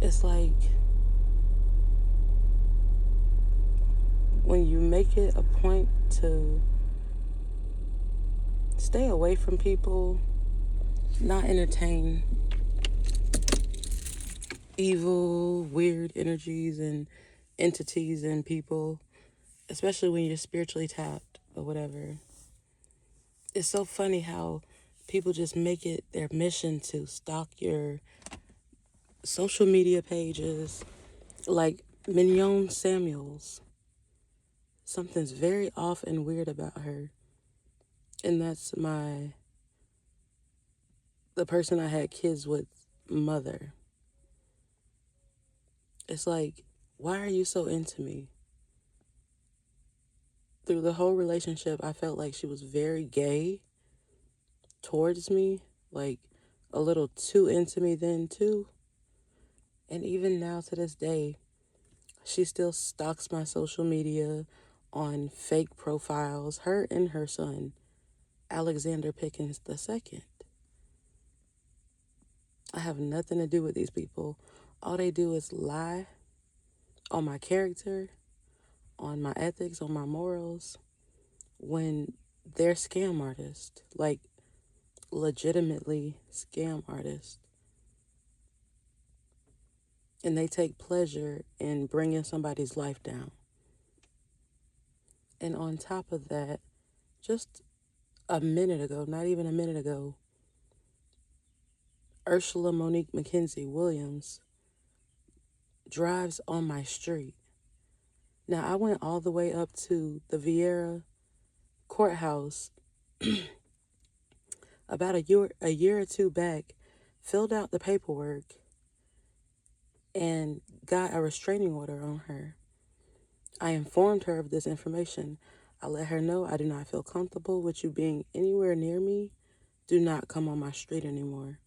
It's like when you make it a point to stay away from people, not entertain evil, weird energies and entities and people, especially when you're spiritually tapped or whatever. It's so funny how people just make it their mission to stalk your social media pages, like Mignon Samuels. Something's very off and weird about her. And that's the person I had kids with mother. It's like, why are you so into me? Through the whole relationship, I felt like she was very gay towards me, like a little too into me then, too. And even now to this day, she still stalks my social media on fake profiles, her and her son, Alexander Pickens II. I have nothing to do with these people. All they do is lie on my character, on my ethics, on my morals, when they're scam artists, like legitimately scam artists. And they take pleasure in bringing somebody's life down. And on top of that, just a minute ago, not even a minute ago, Ursula Monique McKenzie Williams drives on my street. Now, I went all the way up to the Vieira courthouse about a year or two back, filled out the paperwork, and got a restraining order on her. I informed her of this information. I let her know I do not feel comfortable with you being anywhere near me. Do not come on my street anymore.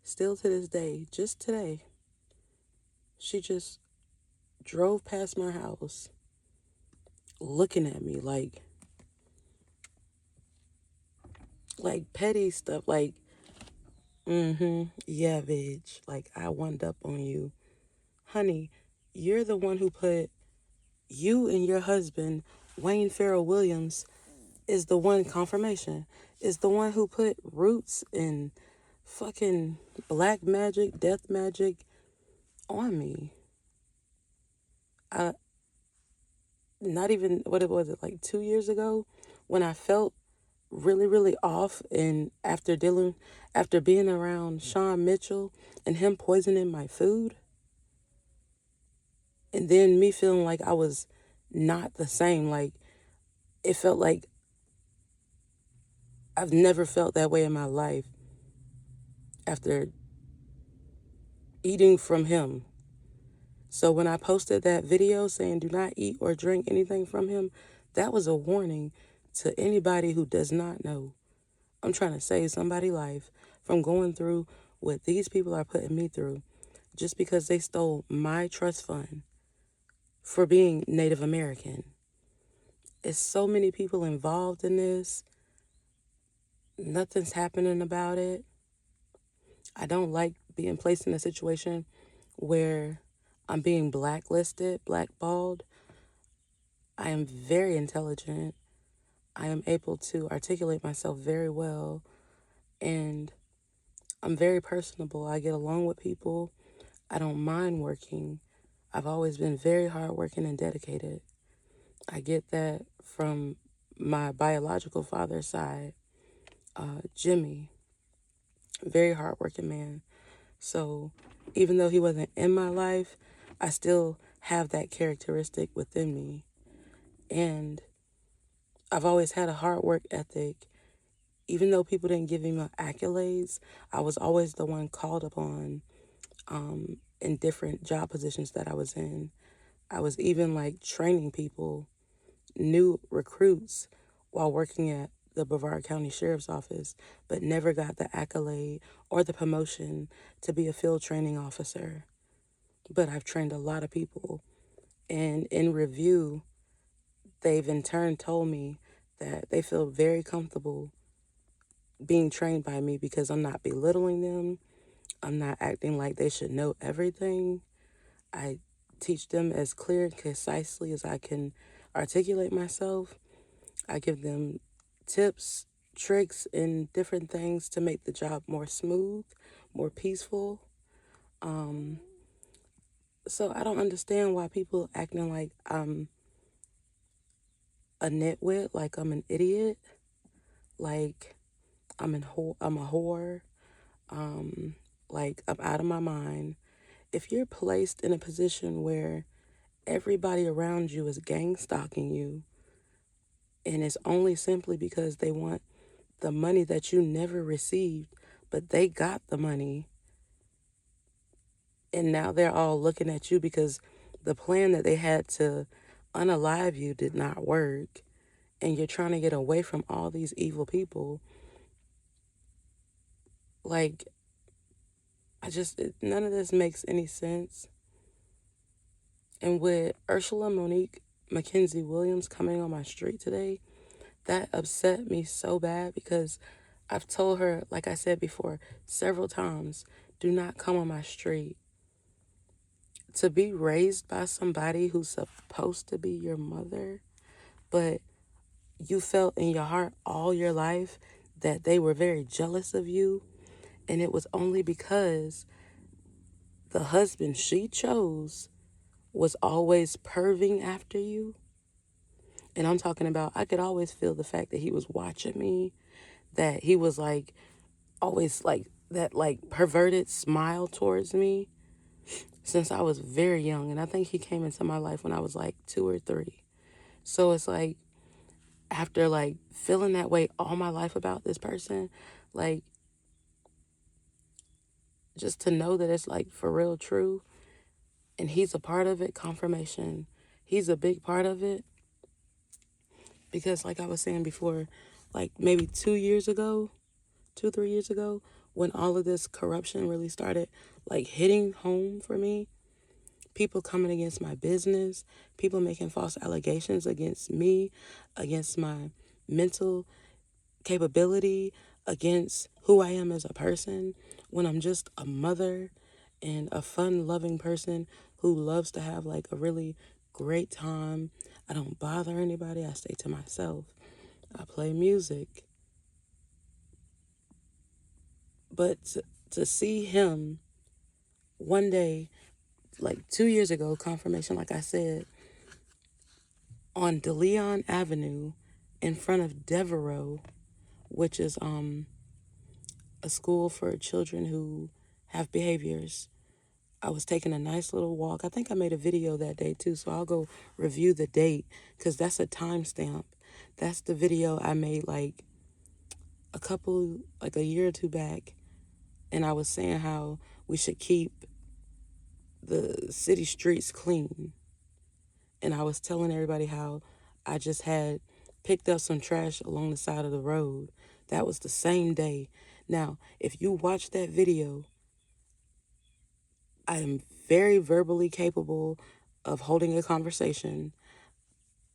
Still to this day, just today, she just drove past my house looking at me like petty stuff, like, yeah, bitch, like I wound up on you. Honey, you're the one who put you and your husband, Wayne Farrell Williams, is the one confirmation, is the one who put roots and fucking black magic, death magic on me. I not even what it was it like 2 years ago when I felt really, really off and after being around Sean Mitchell and him poisoning my food and then me feeling like I was not the same. Like it felt like I've never felt that way in my life after eating from him. So when I posted that video saying do not eat or drink anything from him, that was a warning to anybody who does not know. I'm trying to save somebody's life from going through what these people are putting me through just because they stole my trust fund for being Native American. It's so many people involved in this. Nothing's happening about it. I don't like being placed in a situation where I'm being blacklisted, blackballed. I am very intelligent. I am able to articulate myself very well. And I'm very personable. I get along with people. I don't mind working. I've always been very hardworking and dedicated. I get that from my biological father's side, Jimmy, very hardworking man. So even though he wasn't in my life, I still have that characteristic within me. And I've always had a hard work ethic. Even though people didn't give me my accolades, I was always the one called upon in different job positions that I was in. I was even like training people, new recruits, while working at the Brevard County Sheriff's Office, but never got the accolade or the promotion to be a field training officer. But I've trained a lot of people. And in review, they've in turn told me that they feel very comfortable being trained by me because I'm not belittling them. I'm not acting like they should know everything. I teach them as clear and concisely as I can articulate myself. I give them tips, tricks, and different things to make the job more smooth, more peaceful. Um, so I don't understand why people acting like I'm a nitwit, like I'm an idiot, like I'm a whore, um, like I'm out of my mind. If you're placed in a position where everybody around you is gang stalking you, and it's only simply because they want the money that you never received, but they got the money, and now they're all looking at you because the plan that they had to unalive you did not work, and you're trying to get away from all these evil people. Like, none of this makes any sense. And with Ursula Monique Mackenzie Williams coming on my street today, that upset me so bad because I've told her, like I said before, several times, do not come on my street. To be raised by somebody who's supposed to be your mother, but you felt in your heart all your life that they were very jealous of you, and it was only because the husband she chose was always perving after you. And I'm talking about, I could always feel the fact that he was watching me, that he was like always like that, like perverted smile towards me since I was very young. And I think he came into my life when I was like 2 or 3. So it's like, after like feeling that way all my life about this person, like just to know that it's like for real true and he's a part of it, confirmation. He's a big part of it because, like I was saying before, like maybe 2 years ago, 3 years ago, when all of this corruption really started like hitting home for me, people coming against my business, people making false allegations against me, against my mental capability, against who I am as a person, when I'm just a mother and a fun loving person who loves to have like a really great time. I don't bother anybody. I stay to myself. I play music. But to see him one day, like 2 years ago, confirmation, like I said, on DeLeon Avenue in front of Devereaux, which is a school for children who have behaviors. I was taking a nice little walk. I think I made a video that day too, so I'll go review the date because that's a timestamp. That's the video I made like like a year or two back. And I was saying how we should keep the city streets clean. And I was telling everybody how I just had picked up some trash along the side of the road. That was the same day. Now, if you watch that video, I am very verbally capable of holding a conversation.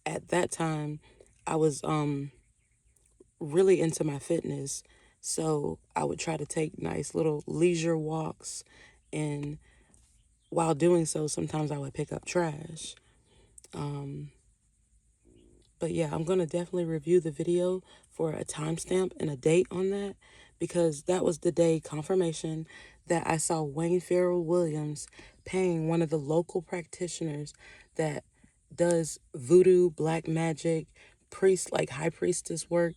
At that time, I was really into my fitness. So I would try to take nice little leisure walks, and while doing so, sometimes I would pick up trash. But yeah, I'm going to definitely review the video for a timestamp and a date on that because that was the day, confirmation, that I saw Wayne Farrell Williams paying one of the local practitioners that does voodoo, black magic, priest, like high priestess work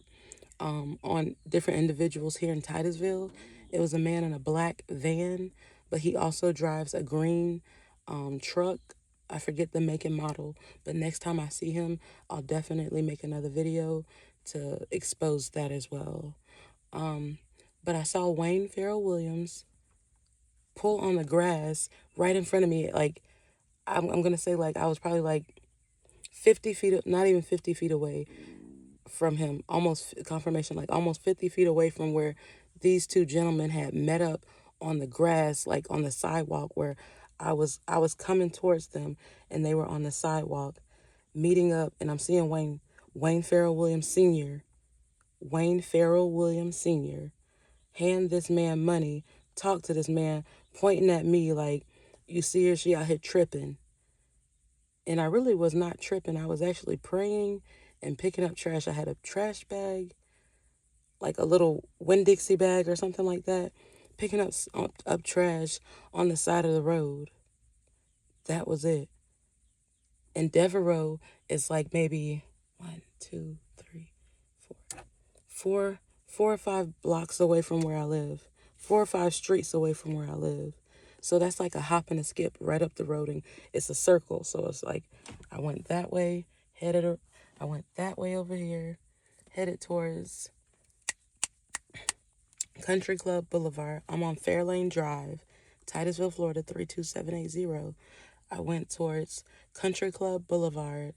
on different individuals here in Titusville. It was a man in a black van, but he also drives a green truck. I forget the make and model, but next time I see him, I'll definitely make another video to expose that as well. But I saw Wayne Farrell Williams pull on the grass right in front of me. Like, I'm going to say, like, I was probably like 50 feet, not even 50 feet away from him, almost confirmation, like almost 50 feet away from where these two gentlemen had met up on the grass, like on the sidewalk where I was coming towards them and they were on the sidewalk meeting up, and I'm seeing Wayne Farrell Williams Sr. Wayne Farrell Williams Sr. hand this man money talk to this man, pointing at me like, you see her, she out here tripping. And I really was not tripping. I was actually praying and picking up trash. I had a trash bag, like a little Winn-Dixie bag or something like that, picking up trash on the side of the road. That was it. And Devereaux is like maybe one, two, three, four, four or five blocks away from where I live, 4 or 5 streets away from where I live. So that's like a hop and a skip right up the road, and it's a circle. So it's like I went that way, I went that way over here, headed towards Country Club Boulevard. I'm on Fairlane Drive, Titusville, Florida 32780. I went towards Country Club Boulevard.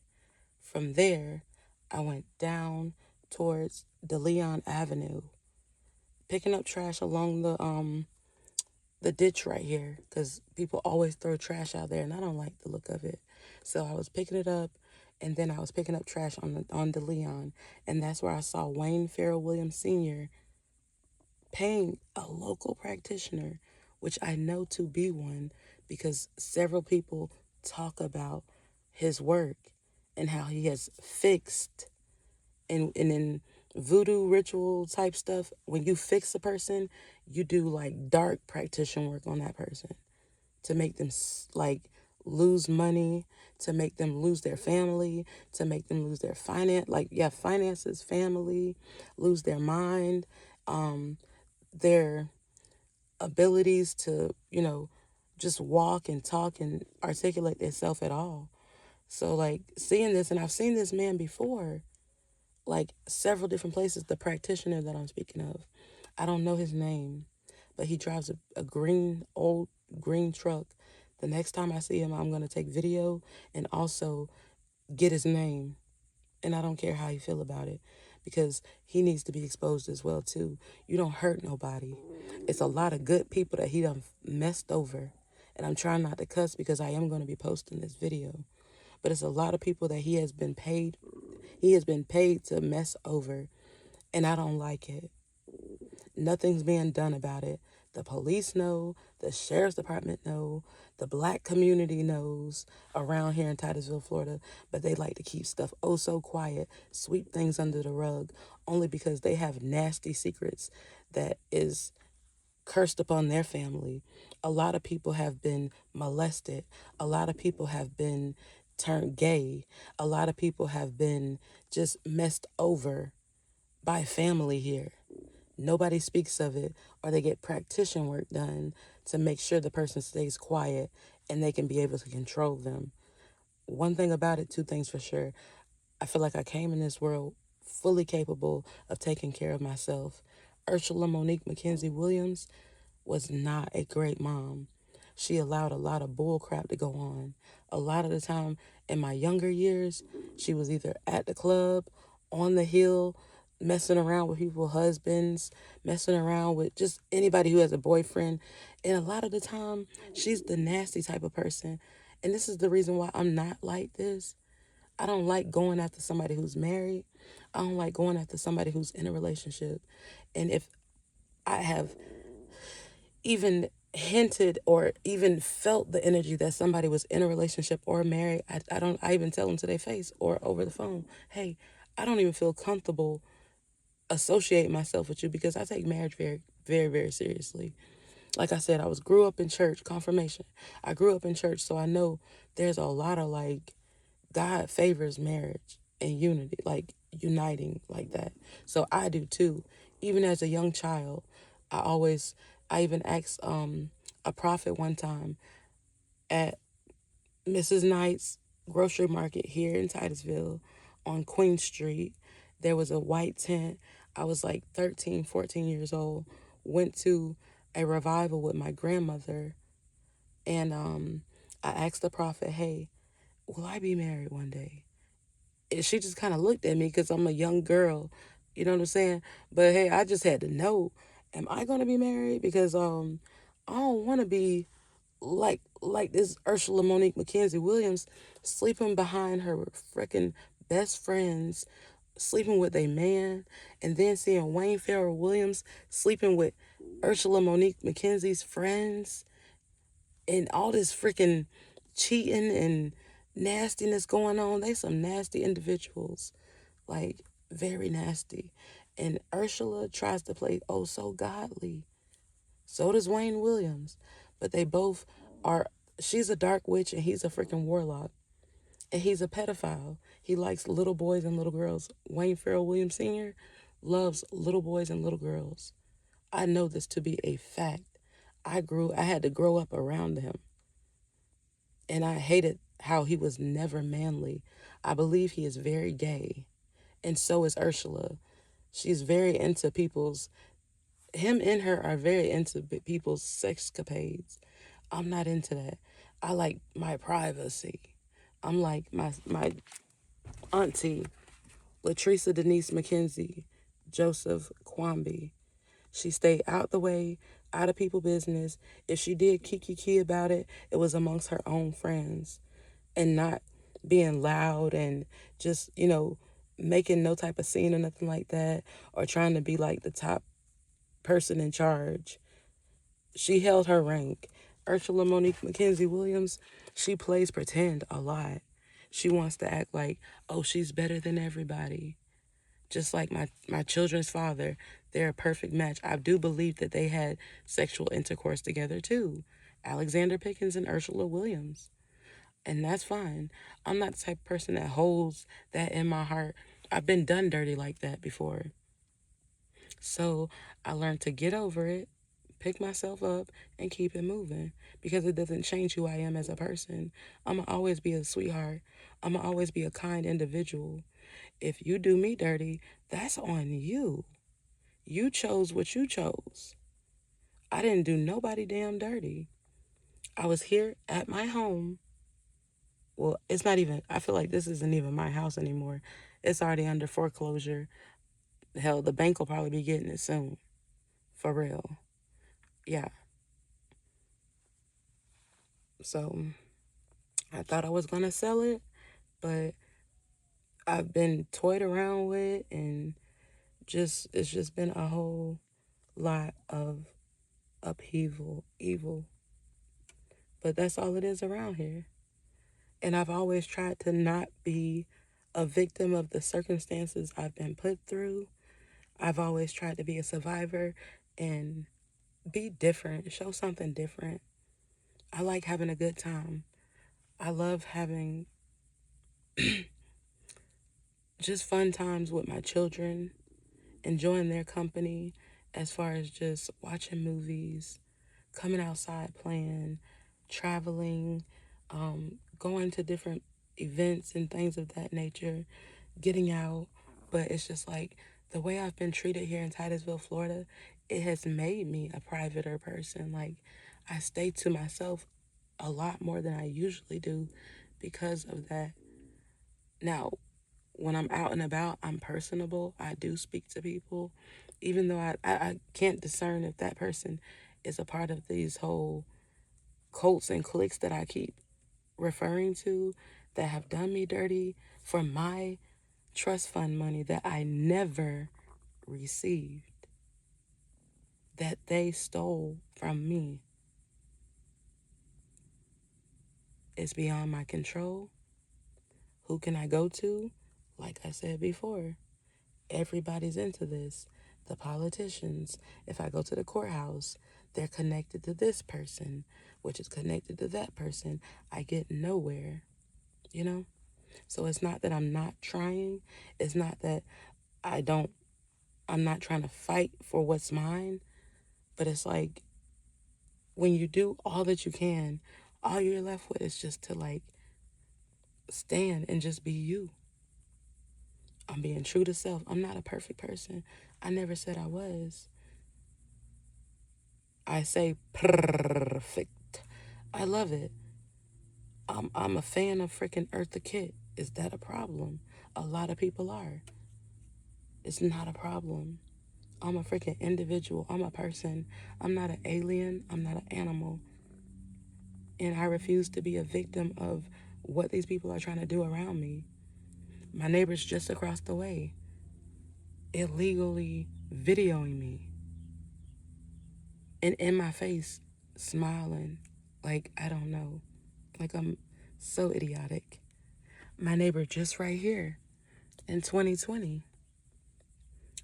From there, I went down towards DeLeon Avenue, picking up trash along the ditch right here, because people always throw trash out there, and I don't like the look of it. So I was picking it up, and then I was picking up trash on DeLeon, and that's where I saw Wayne Farrell Williams Sr. paying a local practitioner, which I know to be one because several people talk about his work and how he has fixed and in voodoo ritual type stuff, when you fix a person, you do like dark practitioner work on that person to make them like lose money, to make them lose their family, to make them lose their finances, family, lose their mind, their abilities to, just walk and talk and articulate themselves at all. So like seeing this, and I've seen this man before, like several different places, the practitioner that I'm speaking of. I don't know his name, but he drives a old green truck. The next time I see him, I'm going to take video and also get his name. And I don't care how you feel about it, because he needs to be exposed as well too. You don't hurt nobody. It's a lot of good people that he done messed over. And I'm trying not to cuss because I am going to be posting this video. But it's a lot of people that he has been paid to mess over, and I don't like it. Nothing's being done about it. The police know, the sheriff's department know, the black community knows around here in Titusville, Florida, but they like to keep stuff oh so quiet, sweep things under the rug, only because they have nasty secrets that is cursed upon their family. A lot of people have been molested. A lot of people have been turned gay. A lot of people have been just messed over by family here. Nobody speaks of it, or they get practitioner work done to make sure the person stays quiet and they can be able to control them. One thing about it, two things for sure. I feel like I came in this world fully capable of taking care of myself. Ursula Monique McKenzie Williams was not a great mom. She allowed a lot of bull crap to go on. A lot of the time in my younger years, she was either at the club, on the hill, messing around with people's husbands, messing around with just anybody who has a boyfriend. And a lot of the time, she's the nasty type of person. And this is the reason why I'm not like this. I don't like going after somebody who's married. I don't like going after somebody who's in a relationship. And if I have even hinted or even felt the energy that somebody was in a relationship or married, I even tell them to their face or over the phone, hey, I don't even feel comfortable associating myself with you, because I take marriage very, very, very seriously. Like I said, grew up in church, confirmation. I grew up in church, so I know there's a lot of like God favors marriage and unity, like uniting like that. So I do too. Even as a young child, I always, I even asked a prophet one time at Mrs. Knight's grocery market here in Titusville on Queen Street. There was a white tent. I was like 13, 14 years old. Went to a revival with my grandmother, and I asked the prophet, hey, will I be married one day? And she just kind of looked at me because I'm a young girl, you know what I'm saying? But hey, I just had to know, am I going to be married? Because I don't want to be like this Ursula Monique McKenzie Williams, sleeping behind her freaking best friends, sleeping with a man, and then seeing Wayne Farrell Williams sleeping with Ursula Monique McKenzie's friends and all this freaking cheating and nastiness going on. They some nasty individuals, like very nasty. And Ursula tries to play oh so godly. So does Wayne Williams. But they both are, she's a dark witch and he's a freaking warlock. And he's a pedophile. He likes little boys and little girls. Wayne Farrell Williams Sr. loves little boys and little girls. I know this to be a fact. I had to grow up around him. And I hated how he was never manly. I believe he is very gay. And so is Ursula. She's very into him and her are very into people's sexcapades. I'm not into that. I like my privacy. I'm like my auntie, Latresa Denise McKenzie, Joseph Kwambi. She stayed out the way, out of people's business. If she did kiki about it, it was amongst her own friends and not being loud and just, making no type of scene or nothing like that or trying to be like the top person in charge. She held her rank. Ursula Monique McKenzie Williams, she plays pretend a lot. She wants to act like, oh, she's better than everybody. Just like my children's father, they're a perfect match. I do believe that they had sexual intercourse together too. Alexander Pickens and Ursula Williams. And that's fine. I'm not the type of person that holds that in my heart. I've been done dirty like that before. So I learned to get over it, pick myself up, and keep it moving because it doesn't change who I am as a person. I'm going to always be a sweetheart. I'm going to always be a kind individual. If you do me dirty, that's on you. You chose what you chose. I didn't do nobody damn dirty. I was here at my home. Well, it's not even, I feel like this isn't even my house anymore. It's already under foreclosure. Hell, the bank will probably be getting it soon. For real. Yeah. So I thought I was going to sell it, but I've been toyed around with and it's just been a whole lot of upheaval, evil. But that's all it is around here. And I've always tried to not be a victim of the circumstances I've been put through. I've always tried to be a survivor and be different, show something different. I like having a good time. I love having just fun times with my children, enjoying their company as far as just watching movies, coming outside playing, traveling, going to different events and things of that nature, getting out. But it's just like the way I've been treated here in Titusville, Florida, it has made me a privater person. Like I stay to myself a lot more than I usually do because of that. Now, when I'm out and about, I'm personable. I do speak to people, even though I can't discern if that person is a part of these whole cults and cliques that I keep referring to that have done me dirty for my trust fund money that I never received, that they stole from me. It's beyond my control. Who can I go to? Like I said before, everybody's into this. The politicians, if I go to the courthouse, they're connected to this person, which is connected to that person. I get nowhere, you know? So it's not that I'm not trying. It's not that I don't, I'm not trying to fight for what's mine. But it's like when you do all that you can, all you're left with is just to like stand and just be you. I'm being true to self. I'm not a perfect person. I never said I was. I say perfect. I love it. I'm a fan of freaking Eartha Kitt. Is that a problem? A lot of people are. It's not a problem. I'm a freaking individual. I'm a person. I'm not an alien. I'm not an animal. And I refuse to be a victim of what these people are trying to do around me. My neighbor's just across the way, illegally videoing me. and in my face, smiling like I don't know, like I'm so idiotic. My neighbor just right here in 2020,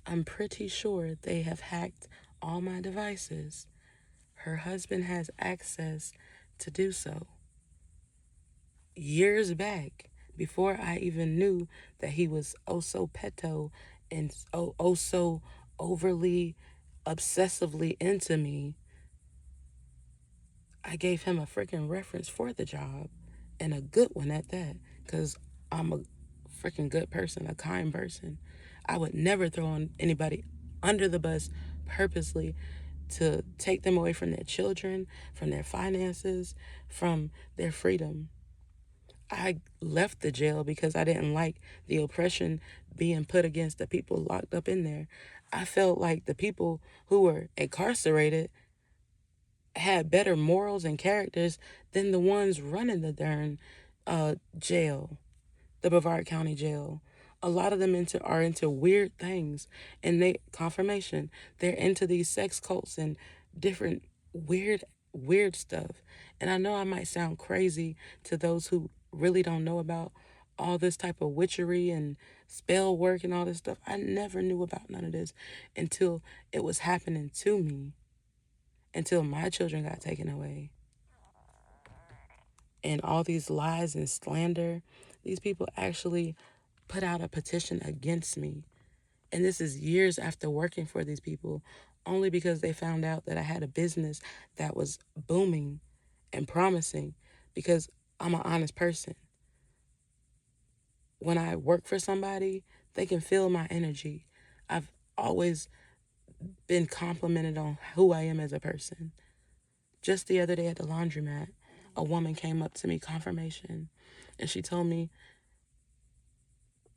I'm pretty sure they have hacked all my devices. Her husband has access to do so. Years back, before I even knew that he was oh so peto and oh so overly obsessively into me, I gave him a freaking reference for the job, and a good one at that, because I'm a freaking good person, a kind person. I would never throw on anybody under the bus purposely to take them away from their children, from their finances, from their freedom. I left the jail because I didn't like the oppression being put against the people locked up in there. I felt like the people who were incarcerated had better morals and characters than the ones running the darn jail, the Brevard County Jail. A lot of them are into weird things, and they confirmation they're into these sex cults and different weird stuff. And I know I might sound crazy to those who really don't know about all this type of witchery and spell work and all this stuff. I never knew about none of this until it was happening to me, until my children got taken away. And all these lies and slander, these people actually put out a petition against me. And this is years after working for these people, only because they found out that I had a business that was booming and promising, because I'm an honest person. When I work for somebody, they can feel my energy. I've always been complimented on who I am as a person. Just the other day at the laundromat, a woman came up to me, confirmation, and she told me,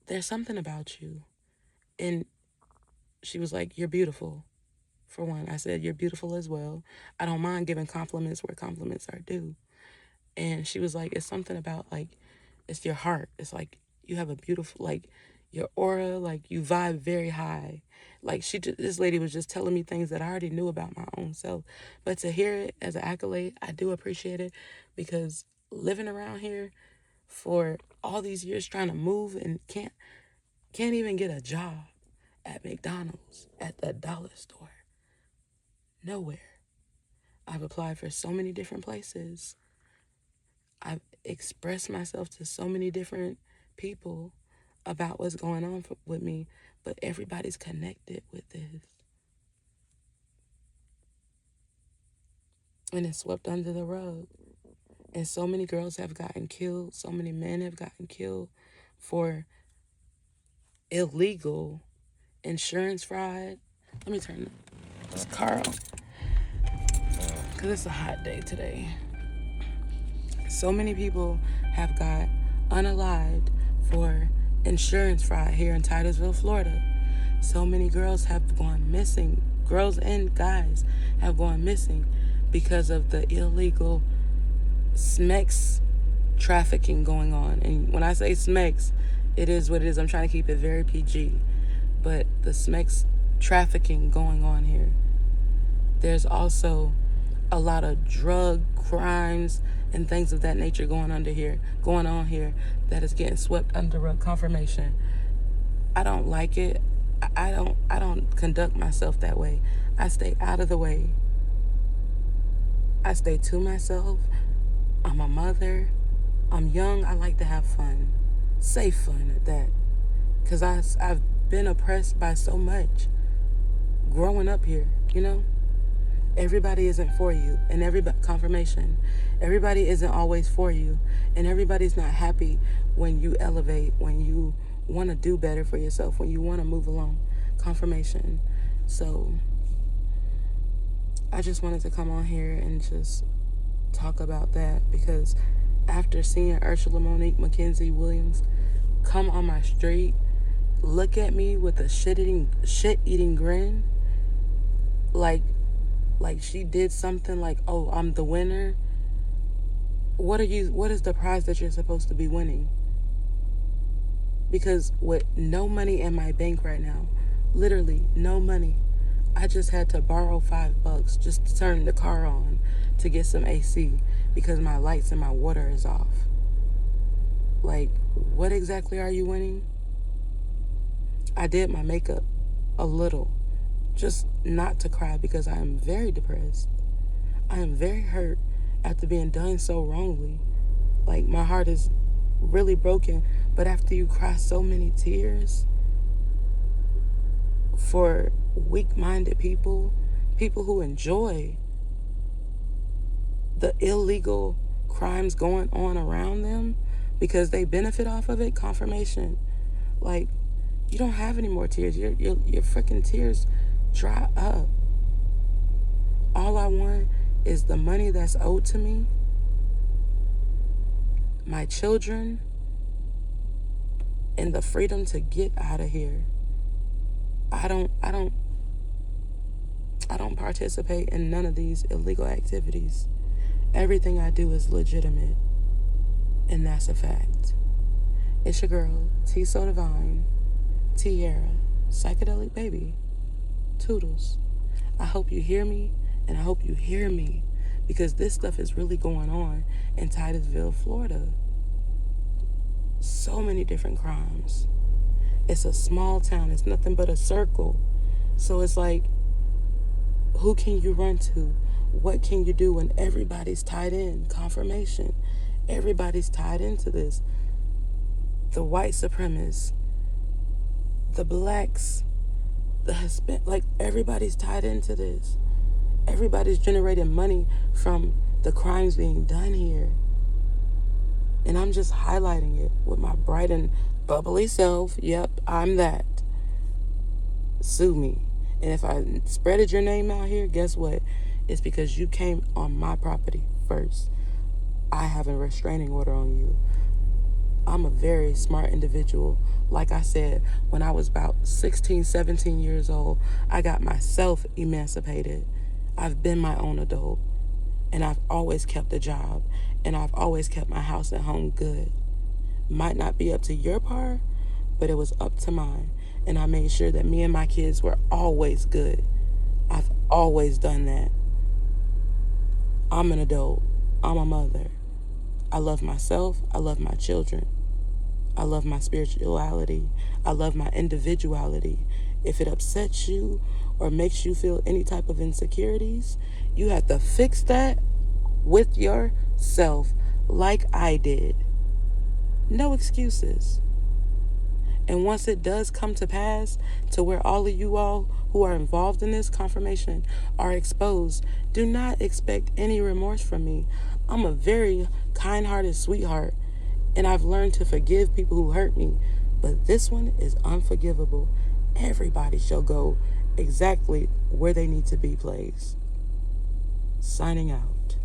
there's something about you. And she was like, you're beautiful. For one, I said, you're beautiful as well. I don't mind giving compliments where compliments are due. And she was like, it's something about, like, it's your heart. It's like you have a beautiful, like, your aura, like you vibe very high. Like this lady was just telling me things that I already knew about my own self. But to hear it as an accolade, I do appreciate it, because living around here for all these years, trying to move and can't even get a job at McDonald's, at the dollar store, nowhere. I've applied for so many different places. I've expressed myself to so many different people about what's going on with me, but everybody's connected with this. And it's swept under the rug. And so many girls have gotten killed. So many men have gotten killed for illegal insurance fraud. Let me turn this car on, because it's a hot day today. So many people have got unalived for insurance fraud here in Titusville, Florida. So many girls have gone missing. Girls and guys have gone missing because of the illegal SMEX trafficking going on. And when I say SMEX, it is what it is. I'm trying to keep it very PG. But the SMEX trafficking going on here. There's also a lot of drug crimes and things of that nature going on here that is getting swept under rug. Confirmation. I don't like it. I don't conduct myself that way. I stay out of the way. I stay to myself. I'm a mother. I'm young. I like to have fun. Safe fun at that. Because I've been oppressed by so much growing up here, you know? Everybody isn't for you, and confirmation. Everybody isn't always for you, and everybody's not happy when you elevate, when you want to do better for yourself, when you want to move along. Confirmation. So I just wanted to come on here and just talk about that, because after seeing Ursula Monique Mackenzie Williams come on my street, look at me with a shit-eating grin, like she did something, like, oh, I'm the winner. What is the prize that you're supposed to be winning? Because with no money in my bank right now, literally no money, I just had to borrow $5 just to turn the car on to get some AC because my lights and my water is off. Like, what exactly are you winning? I did my makeup a little, just not to cry because I am very depressed. I am very hurt after being done so wrongly. Like, my heart is really broken, but after you cry so many tears for weak-minded people, people who enjoy the illegal crimes going on around them because they benefit off of it, confirmation. Like, you don't have any more tears. Your freaking tears dry up. All I want is the money that's owed to me, my children, and the freedom to get out of here. I don't participate in none of these illegal activities. Everything I do is legitimate, and that's a fact. It's your girl, T So Divine, Tierra, Psychedelic Baby, Toodles. I hope you hear me, and I hope you hear me, because this stuff is really going on in Titusville, Florida. So many different crimes. It's a small town. It's nothing but a circle. So it's like, who can you run to? What can you do when everybody's tied in? Confirmation. Everybody's tied into this. The white supremacists, the blacks, the Hispanic, like, everybody's tied into this. Everybody's generating money from the crimes being done here. And I'm just highlighting it with my bright and bubbly self. Yep, I'm that. Sue me. And if I spreaded your name out here, guess what? It's because you came on my property first. I have a restraining order on you. I'm a very smart individual. Like I said, when I was about 16, 17 years old, I got myself emancipated. I've been my own adult. And I've always kept a job. And I've always kept my house and home good. Might not be up to your par, but it was up to mine. And I made sure that me and my kids were always good. I've always done that. I'm an adult. I'm a mother. I love myself. I love my children. I love my spirituality. I love my individuality. If it upsets you or makes you feel any type of insecurities, you have to fix that with yourself, like I did. No excuses. And once it does come to pass to where all of you all who are involved in this confirmation are exposed, do not expect any remorse from me. I'm a very kind-hearted sweetheart, and I've learned to forgive people who hurt me. But this one is unforgivable. Everybody shall go exactly where they need to be placed. Signing out.